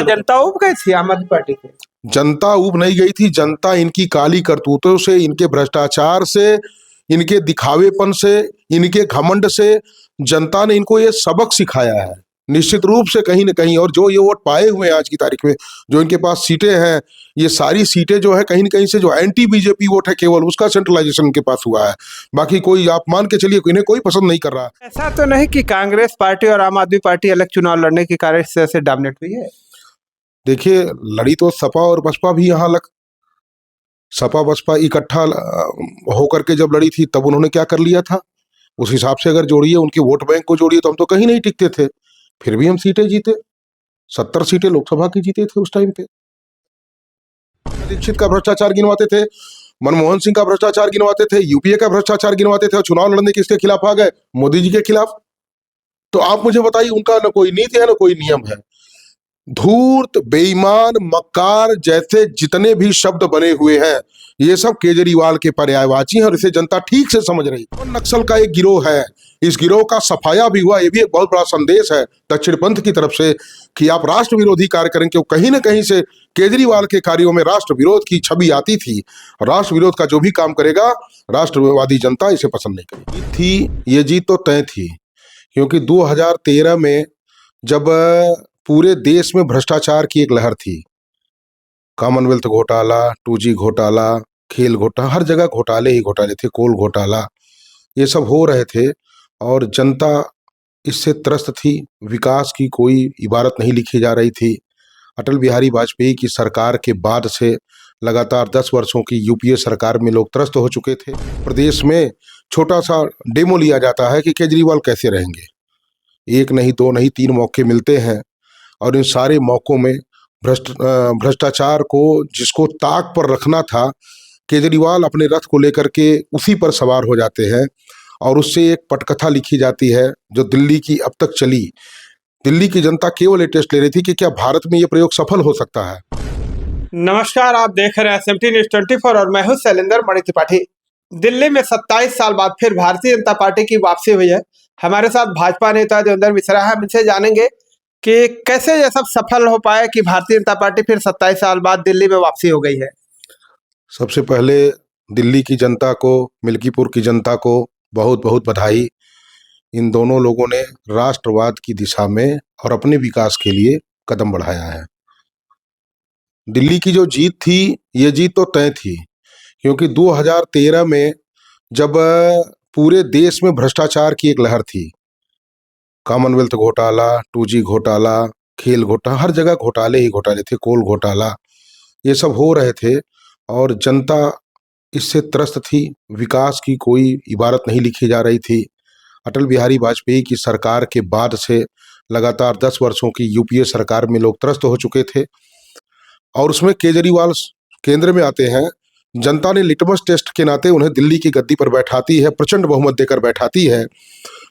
जनता उब गई थी आम आदमी पार्टी से? जनता उब नहीं गई थी। जनता इनकी काली करतूतों से, इनके भ्रष्टाचार से, इनके दिखावेपन से, इनके घमंड से जनता ने इनको ये सबक सिखाया है निश्चित रूप से कहीं ना कहीं। और जो ये वोट पाए हुए हैं आज की तारीख में, जो इनके पास सीटें हैं, ये सारी सीटें जो है कहीं ना कहीं से जो एंटी बीजेपी वोट है केवल उसका सेंट्रलाइजेशन इनके पास हुआ है। बाकी कोई आप मान के चलिए इन्हें कोई पसंद नहीं कर रहा। ऐसा तो नहीं कि कांग्रेस पार्टी और आम आदमी पार्टी अलग चुनाव लड़ने के कारण इस तरह से डोमिनेट हुई है? देखिए, लड़ी तो सपा और बसपा भी यहाँ सपा बसपा इकट्ठा होकर के जब लड़ी थी तब उन्होंने क्या कर लिया था, उस हिसाब से अगर जोड़िए, उनके वोट बैंक को जोड़िए तो हम तो कहीं नहीं टिकते थे। फिर भी हम सीटें जीते, 70 सीटें लोकसभा की जीते थे उस टाइम पे। दीक्षित का भ्रष्टाचार गिनवाते थे, मनमोहन सिंह का भ्रष्टाचार गिनवाते थे, यूपीए का भ्रष्टाचार गिनवाते थे, और चुनाव लड़ने किसके खिलाफ आ गए? मोदी जी के खिलाफ। तो आप मुझे बताइए, उनका न कोई नीति है न कोई नियम है। धूर्त, बेईमान, मक्कार जैसे जितने भी शब्द बने हुए हैं ये सब केजरीवाल के पर्यायवाची हैं और इसे जनता ठीक से समझ रही है। नक्सल का एक गिरोह है, इस गिरोह का सफाया भी हुआ। ये भी एक बहुत बड़ा संदेश है दक्षिणपंथ की तरफ से कि आप राष्ट्र विरोधी कार्य करें, क्यों कहीं ना कहीं से केजरीवाल के कार्यों में राष्ट्र विरोध की छवि आती थी। राष्ट्र विरोध का जो भी काम करेगा राष्ट्रवादी जनता इसे पसंद नहीं करेगी। थी ये जीत तो तय थी, क्योंकि 2013 में जब पूरे देश में भ्रष्टाचार की एक लहर थी, कॉमनवेल्थ घोटाला, 2G घोटाला, खेल घोटाला, हर जगह घोटाले ही घोटाले थे, कोल घोटाला, ये सब हो रहे थे और जनता इससे त्रस्त थी। विकास की कोई इबारत नहीं लिखी जा रही थी। अटल बिहारी वाजपेयी की सरकार के बाद से लगातार 10 वर्षों की यूपीए सरकार में लोग त्रस्त हो चुके थे। प्रदेश में छोटा सा डेमो लिया जाता है कि केजरीवाल कैसे रहेंगे। एक नहीं, दो नहीं, 3 मौके मिलते हैं और इन सारे मौकों में भ्रष्टाचार को जिसको ताक पर रखना था, केजरीवाल अपने रथ को लेकर के उसी पर सवार हो जाते हैं और उससे एक पटकथा लिखी जाती है जो दिल्ली की अब तक चली। दिल्ली की जनता केवल ये टेस्ट ले रही थी कि क्या भारत में ये प्रयोग सफल हो सकता है। नमस्कार, आप देख रहे हैं SMT News 24 और मैं हूं शैलेंद्र मणि त्रिपाठी। दिल्ली में 27 साल बाद फिर भारतीय जनता पार्टी की वापसी हुई है। हमारे साथ भाजपा नेता देवेंद्र मिश्रा है। हम इनसे जानेंगे कि कैसे ये सब सफल हो पाए कि भारतीय जनता पार्टी फिर 27 साल बाद दिल्ली में वापसी हो गई है। सबसे पहले दिल्ली की जनता को, मिल्कीपुर की जनता को बहुत बहुत बधाई। इन दोनों लोगों ने राष्ट्रवाद की दिशा में और अपने विकास के लिए कदम बढ़ाया है। दिल्ली की जो जीत थी, ये जीत तो तय थी, क्योंकि 2013 में जब पूरे देश में भ्रष्टाचार की एक लहर थी, कॉमनवेल्थ घोटाला, 2G घोटाला, खेल घोटाला, हर जगह घोटाले ही घोटाले थे, कोल घोटाला, ये सब हो रहे थे और जनता इससे त्रस्त थी। विकास की कोई इबारत नहीं लिखी जा रही थी। अटल बिहारी वाजपेयी की सरकार के बाद से लगातार 10 वर्षों की यूपीए सरकार में लोग त्रस्त हो चुके थे और उसमें केजरीवाल केंद्र में आते हैं। जनता ने लिटमस टेस्ट के नाते उन्हें दिल्ली की गद्दी पर बैठाती है, प्रचंड बहुमत देकर बैठाती है,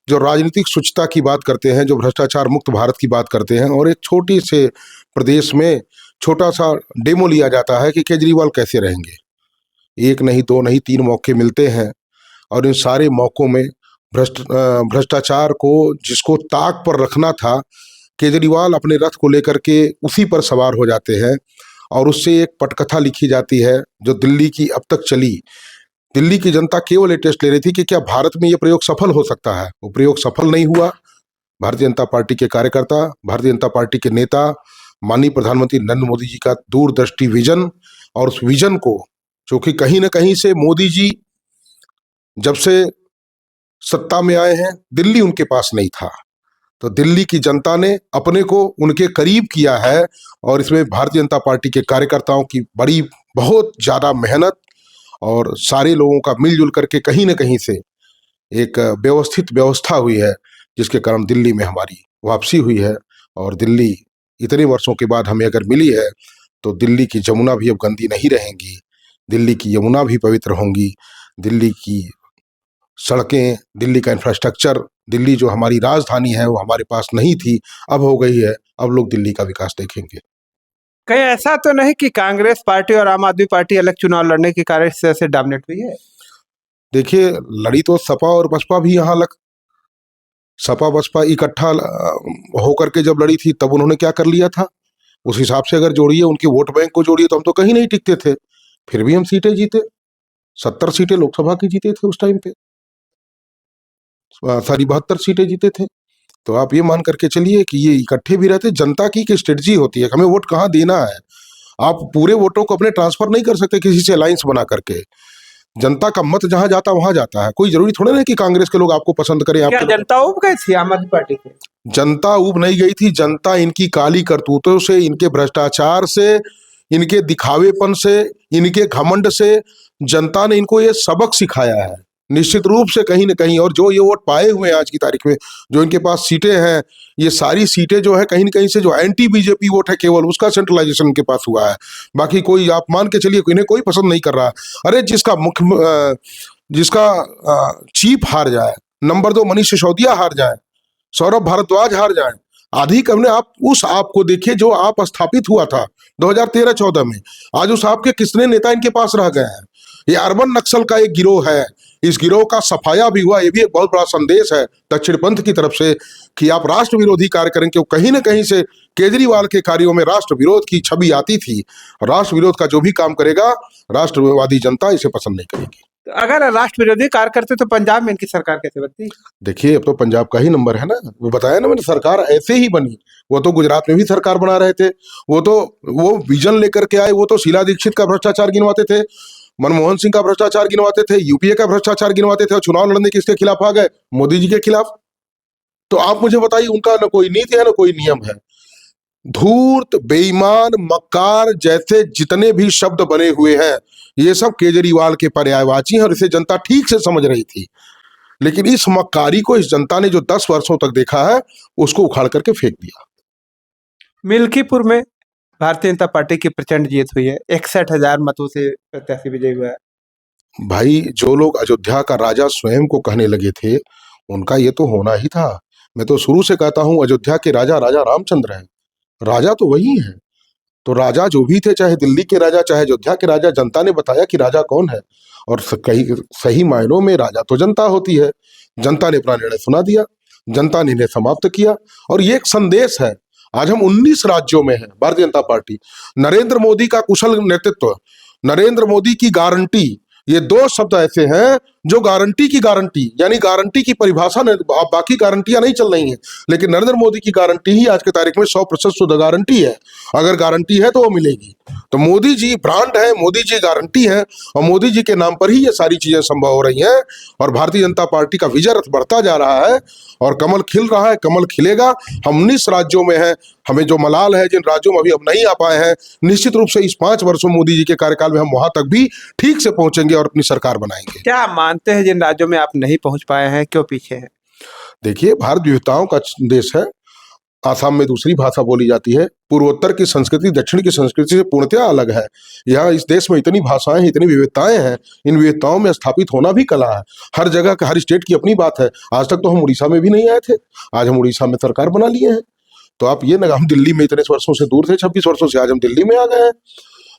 जो राजनीतिक शुचिता की बात करते हैं, जो भ्रष्टाचार मुक्त भारत की बात करते हैं। और एक छोटी से प्रदेश में छोटा सा डेमो लिया जाता है कि केजरीवाल कैसे रहेंगे। एक नहीं, दो नहीं, 3 मौके मिलते हैं और इन सारे मौकों में भ्रष्टाचार को जिसको ताक पर रखना था, केजरीवाल अपने रथ को लेकर के उसी पर सवार हो जाते हैं और उससे एक पटकथा लिखी जाती है जो दिल्ली की अब तक चली। दिल्ली की जनता केवल ये टेस्ट ले रही थी कि क्या भारत में ये प्रयोग सफल हो सकता है। वो प्रयोग सफल नहीं हुआ। भारतीय जनता पार्टी के कार्यकर्ता, भारतीय जनता पार्टी के नेता, माननीय प्रधानमंत्री नरेंद्र मोदी जी का दूरदृष्टि विजन, और उस विजन को जो कि कहीं ना कहीं से मोदी जी जब से सत्ता में आए हैं, दिल्ली उनके पास नहीं था, तो दिल्ली की जनता ने अपने को उनके करीब किया है और इसमें भारतीय जनता पार्टी के कार्यकर्ताओं की बड़ी बहुत ज़्यादा मेहनत और सारे लोगों का मिलजुल करके कहीं ना कहीं से एक व्यवस्थित व्यवस्था हुई है, जिसके कारण दिल्ली में हमारी वापसी हुई है। और दिल्ली इतने वर्षों के बाद हमें अगर मिली है तो दिल्ली की जमुना भी अब गंदी नहीं रहेंगी, दिल्ली की यमुना भी पवित्र होंगी, दिल्ली की सड़कें, दिल्ली का इंफ्रास्ट्रक्चर, दिल्ली जो हमारी राजधानी है वो हमारे पास नहीं थी, अब हो गई है। अब लोग दिल्ली का विकास देखेंगे। कहीं ऐसा तो नहीं कि कांग्रेस पार्टी और आम आदमी पार्टी अलग चुनाव लड़ने के कारण इस तरह से डोमिनेट हुई है? देखिए, लड़ी तो सपा और बसपा भी यहाँ सपा बसपा इकट्ठा होकर के जब लड़ी थी तब उन्होंने क्या कर लिया था, उस हिसाब से अगर जोड़िए, उनके वोट बैंक को जोड़िए, तो हम तो कहीं नहीं टिकते थे। फिर भी हम सीटें जीते, 70 सीटें लोकसभा की जीते थे उस टाइम पे, सारी 72 सीटें जीते थे। तो आप ये मान करके चलिए कि ये इकट्ठे भी रहते। जनता की एक स्ट्रेटजी होती है, हमें वोट कहाँ देना है। आप पूरे वोटों को अपने ट्रांसफर नहीं कर सकते किसी से अलायंस बना करके। जनता का मत जहां जाता वहां जाता है। कोई जरूरी थोड़ा नहीं कि कांग्रेस के लोग आपको पसंद करें। क्या आपके जनता उब गई थी आम आदमी पार्टी से? जनता उब नहीं गई थी। जनता इनकी काली करतूतों से, इनके भ्रष्टाचार से, इनके दिखावेपन से, इनके घमंड से जनता ने इनको ये सबक सिखाया है निश्चित रूप से कहीं ना कहीं। और जो ये वोट पाए हुए हैं आज की तारीख में, जो इनके पास सीटें हैं, ये सारी सीटें जो है कहीं ना कहीं से जो एंटी बीजेपी वोट है केवल उसका सेंट्रलाइजेशन इनके पास हुआ है। बाकी कोई आप मान के चलिए इन्हें कोई पसंद नहीं कर रहा। अरे जिसका चीफ हार जाए, नंबर 2 मनीष सिसोदिया हार जाए, सौरभ भारद्वाज हार जाए, आधी करने आप उस आप को देखिए जो आप स्थापित हुआ था 2013-14 में। आज उस आप के कितने नेता इनके पास रह गए हैं। ये अर्बन नक्सल का एक गिरोह है। इस गिरोह का सफाया भी हुआ। ये भी एक बहुत बड़ा संदेश है दक्षिणपंथ की तरफ से कि आप राष्ट्र विरोधी कार्य करें, क्यों कहीं ना कहीं से केजरीवाल के कार्यों में राष्ट्र विरोध की छवि आती थी। राष्ट्र विरोध का जो भी काम करेगा, राष्ट्रवादी जनता इसे पसंद नहीं करेगी। तो अगर राष्ट्र विरोधी कार्य करते तो पंजाब में इनकी सरकार कैसे बनती? देखिए, अब तो पंजाब का ही नंबर है ना। वो बताया ना मैंने, सरकार ऐसे ही बनी। वो तो गुजरात में भी सरकार बना रहे थे। वो विजन लेकर के आए। वो तो शीला दीक्षित का भ्रष्टाचार गिनवाते थे, मनमोहन सिंह का भ्रष्टाचार गिनवाते थे, यूपीए का भ्रष्टाचार गिनवाते थे, और चुनाव लड़ने किसके खिलाफ आ गए? मोदी जी के खिलाफ। तो आप मुझे बताइए, उनका न कोई नीति है न कोई नियम है। धूर्त, बेईमान, मक्कार जैसे जितने भी शब्द बने हुए हैं, ये सब केजरीवाल के पर्यायवाची हैं और इसे जनता ठीक से समझ रही थी। लेकिन इस मक्कारी को इस जनता ने जो 10 वर्षों तक देखा है, उसको उखाड़ करके फेंक दिया। मिल्कीपुर में भारतीय जनता पार्टी की प्रचंड जीत हुई है, 61,000 मतों से प्रत्याशी विजयी हुआ है। भाई, जो लोग अयोध्या का राजा स्वयं को कहने लगे थे, उनका ये तो होना ही था। मैं तो शुरू से कहता हूं, अयोध्या के राजा राजा रामचंद्र हैं। राजा तो वही है। तो राजा जो भी थे, चाहे दिल्ली के राजा, चाहे अयोध्या के राजा, जनता ने बताया कि राजा कौन है। और कहीं सही मायनों में राजा तो जनता होती है। जनता ने अपना निर्णय सुना दिया, जनता ने इन्हें समाप्त किया। और ये एक संदेश है। आज हम 19 राज्यों में हैं, भारतीय जनता पार्टी। नरेंद्र मोदी का कुशल नेतृत्व, नरेंद्र मोदी की गारंटी, ये 2 शब्द ऐसे हैं जो गारंटी की गारंटी, यानी गारंटी की परिभाषा ने बाकी गारंटियां नहीं चल रही हैं, लेकिन नरेंद्र मोदी की गारंटी ही आज के तारीख में 100% शुद्ध गारंटी है। अगर गारंटी है तो वो मिलेगी। तो मोदी जी ब्रांड है, मोदी जी गारंटी है, और मोदी जी के नाम पर ही ये सारी चीजें संभव हो रही हैं। और भारतीय जनता पार्टी का विजय रथ बढ़ता जा रहा है और कमल खिल रहा है, कमल खिलेगा। हम 19 राज्यों में हैं। हमें जो मलाल है, जिन राज्यों में अभी हम नहीं आ पाए हैं, निश्चित रूप से इस 5 वर्षों मोदी जी के कार्यकाल में हम वहां तक भी ठीक से पहुंचेंगे और अपनी सरकार बनाएंगे। क्या मानते हैं जिन राज्यों में आप नहीं पहुंच पाए हैं, क्यों पीछे हैं? देखिए, भारत विविधताओं का देश है। आसाम में दूसरी भाषा बोली जाती है। पूर्वोत्तर की संस्कृति दक्षिण की संस्कृति से पूर्णतया अलग है। यहाँ इस देश में इतनी भाषाएं हैं, इतनी विविधताएं हैं। इन विविधताओं में स्थापित होना भी कला है। हर जगह का, हर स्टेट की अपनी बात है। आज तक तो हम उड़ीसा में भी नहीं आए थे, आज हम उड़ीसा में सरकार बना लिए हैं। तो आप ये ना, हम दिल्ली में इतने वर्षों से दूर थे, 26 वर्षों से, आज हम दिल्ली में आ गए हैं।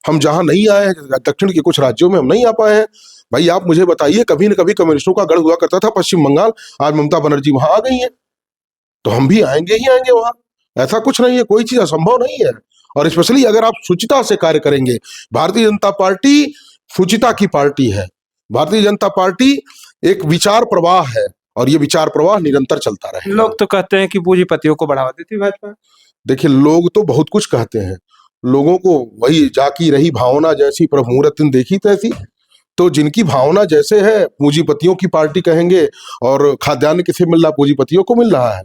हम जहां नहीं आए हैं, दक्षिण के कुछ राज्यों में हम नहीं आ पाए हैं। भाई, आप मुझे बताइए, कभी न कभी कम्युनिस्टों का गढ़ हुआ करता था पश्चिम बंगाल, आज ममता बनर्जी वहां आ गई है। तो हम भी आएंगे ही आएंगे वहां। ऐसा कुछ नहीं है, कोई चीज असंभव नहीं है। और स्पेशली अगर आप शुचिता से कार्य करेंगे, भारतीय जनता पार्टी शुचिता की पार्टी है। भारतीय जनता पार्टी एक विचार प्रवाह है, और ये विचार प्रवाह निरंतर चलता रहेगा। लोग तो कहते हैं कि पूंजीपतियों को बढ़ावा देती है भाजपा। देखिए, लोग तो बहुत कुछ कहते हैं। लोगों को वही जाकी रही भावना जैसी, प्रभु मुहूर्त देखी तैसी। तो जिनकी भावना जैसे है, पूंजीपतियों की पार्टी कहेंगे। और खाद्यान्न किसे मिल रहा? पूंजीपतियों को मिल रहा है।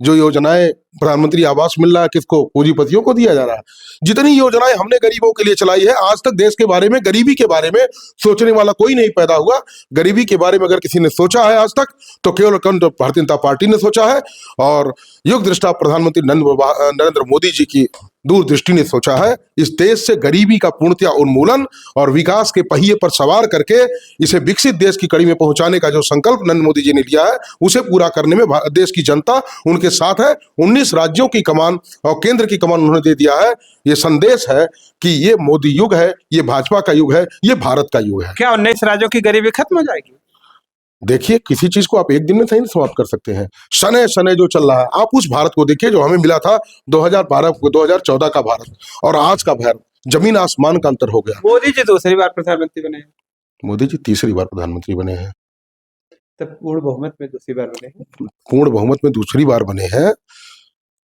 जो योजनाएं प्रधानमंत्री आवास मिल रहा है, किसको? पूंजीपतियों को दिया जा रहा है। जितनी योजनाएं हमने गरीबों के लिए चलाई है, आज तक देश के बारे में, गरीबी के बारे में सोचने वाला कोई नहीं पैदा हुआ। गरीबी के बारे में अगर किसी ने सोचा है आज तक, तो केवल भारतीय जनता पार्टी ने सोचा है। और युग दृष्टा प्रधानमंत्री नरेंद्र मोदी जी की दूरदृष्टि ने सोचा है। इस देश से गरीबी का पूर्णतया उन्मूलन और विकास के पहिए पर सवार करके इसे विकसित देश की कड़ी में पहुंचाने का जो संकल्प नरेंद्र मोदी जी ने लिया है, उसे पूरा करने में देश की जनता उनके साथ है। 19 राज्यों की कमान और केंद्र की कमान उन्होंने दे दिया है। ये संदेश है कि ये मोदी युग है, ये भाजपा का युग है, ये भारत का युग है। क्या 19 राज्यों की गरीबी खत्म हो जाएगी? देखिए, किसी चीज को आप एक दिन में सही नहीं समाप्त कर सकते हैं। शनै शनै जो चल रहा है, आप उस भारत को देखिए जो हमें मिला था 2012 को, 2014 का भारत और आज का भारत, जमीन आसमान का अंतर हो गया। मोदी जी दूसरी बार प्रधानमंत्री बने हैं, मोदी जी तीसरी बार प्रधानमंत्री बने हैं। तब पूर्ण बहुमत में दूसरी बार बने हैं। पूर्ण बहुमत में दूसरी बार बने हैं।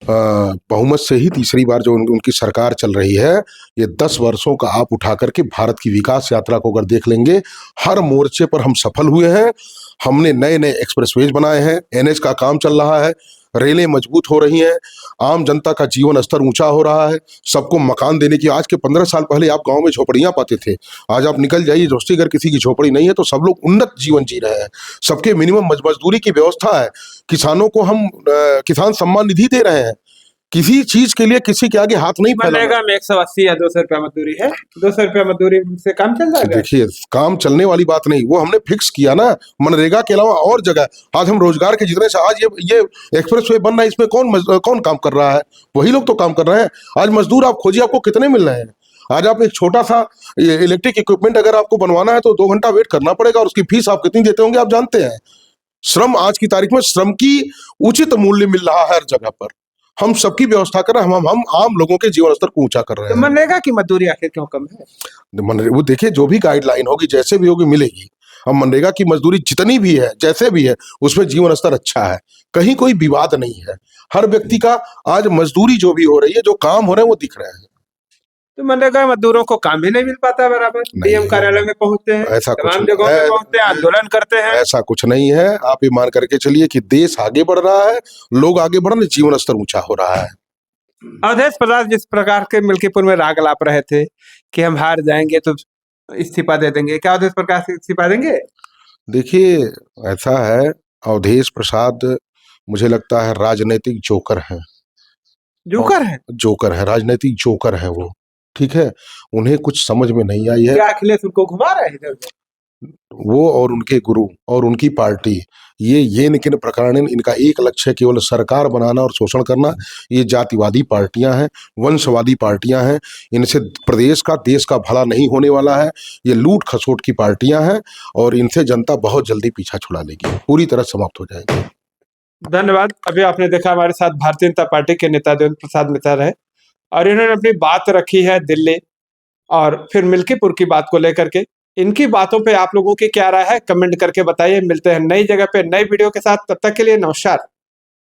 बहुमत से ही तीसरी बार जो उनकी सरकार चल रही है, ये 10 वर्षों का आप उठा करके भारत की विकास यात्रा को अगर देख लेंगे, हर मोर्चे पर हम सफल हुए हैं। हमने नए नए एक्सप्रेसवेज बनाए हैं, एनएच का काम चल रहा है, रेलें मजबूत हो रही हैं, आम जनता का जीवन स्तर ऊंचा हो रहा है, सबको मकान देने की। आज के 15 साल पहले आप गांव में झोपड़ियां पाते थे, आज आप निकल जाइए जोशी अगर किसी की झोपड़ी नहीं है तो सब लोग उन्नत जीवन जी रहे हैं। सबके मिनिमम मजदूरी की व्यवस्था है, किसानों को हम किसान सम्मान निधि दे रहे हैं। किसी चीज के लिए किसी के आगे हाथ नहीं फैलाना। मनरेगा में 180 या 200 रुपया मजदूरी है, 200 रुपया मजदूरी से काम चल जाएगा। देखिए, काम चलने वाली बात नहीं, वो हमने फिक्स किया ना। मनरेगा के अलावा और जगह आज हम रोजगार के जितने से, आज ये एक्सप्रेस वे बन रहा है, इसमें कौन काम कर रहा है? वही लोग तो काम कर रहे हैं। आज मजदूर आप खोजिए, आपको कितने मिल रहे हैं? आज आप एक छोटा सा इलेक्ट्रिक इक्विपमेंट अगर आपको बनवाना है तो 2 घंटा वेट करना पड़ेगा, और उसकी फीस आप कितनी देते होंगे आप जानते हैं। श्रम, आज की तारीख में श्रम की उचित मूल्य मिल रहा है हर जगह पर। हम सबकी व्यवस्था कर रहे हैं, हम आम लोगों के जीवन स्तर को ऊंचा कर रहे तो हैं। मनरेगा की मजदूरी आखिर क्यों कम है? वो देखिए, जो भी गाइडलाइन होगी, जैसे भी होगी, मिलेगी। हम मनरेगा की मजदूरी जितनी भी है, जैसे भी है, उसमें जीवन स्तर अच्छा है, कहीं कोई विवाद नहीं है। हर व्यक्ति का आज मजदूरी जो भी हो रही है, जो काम हो रहे हैं वो दिख रहे हैं। तो मनरेगा मजदूरों को काम भी नहीं मिल पाता बराबर। डीएम कार्यालय में पहुंचते हैं, ऐसा कुछ तमाम नहीं जगहों है, पे पहुंचते हैं, आंदोलन करते हैं। ऐसा कुछ नहीं है। आप ये मान करके चलिए कि देश आगे बढ़ रहा है, लोग आगे बढ़ रहे हैं, जीवन स्तर ऊंचा हो रहा है। अवधेश प्रसाद जिस प्रकार के मिल्कीपुर में राग लाप रहे थे कि हम हार जाएंगे तो इस्तीफा दे देंगे, क्या अवधेश प्रकाश इस्तीफा देंगे? देखिए, ऐसा है, अवधेश प्रसाद मुझे लगता है राजनीतिक जोकर हैं। जोकर है? जोकर है, राजनीतिक जोकर है वो। ठीक है, उन्हें कुछ समझ में नहीं आई है। क्या अखिलेश उनको घुमा रहे हैं इधर उधर? वो और उनके गुरु और उनकी पार्टी, ये निकिन प्रकरण, इनका एक लक्ष्य है केवल सरकार बनाना और शोषण करना। ये जातिवादी पार्टियां हैं, वंशवादी पार्टियां हैं। इनसे प्रदेश का, देश का भला नहीं होने वाला है। ये लूट खसोट की पार्टियां हैं, और इनसे जनता बहुत जल्दी पीछा छुड़ा लेगी, पूरी तरह समाप्त हो जाएगी। धन्यवाद। अभी आपने देखा हमारे साथ भारतीय जनता पार्टी के नेता देवेंद्र प्रसाद मित्तर है, और इन्होंने अपनी बात रखी है दिल्ली और फिर मिल्कीपुर की बात को लेकर के। इनकी बातों पे आप लोगों की क्या राय है, कमेंट करके बताइए। मिलते हैं नई जगह पे नई वीडियो के साथ, तब तक के लिए नमस्कार।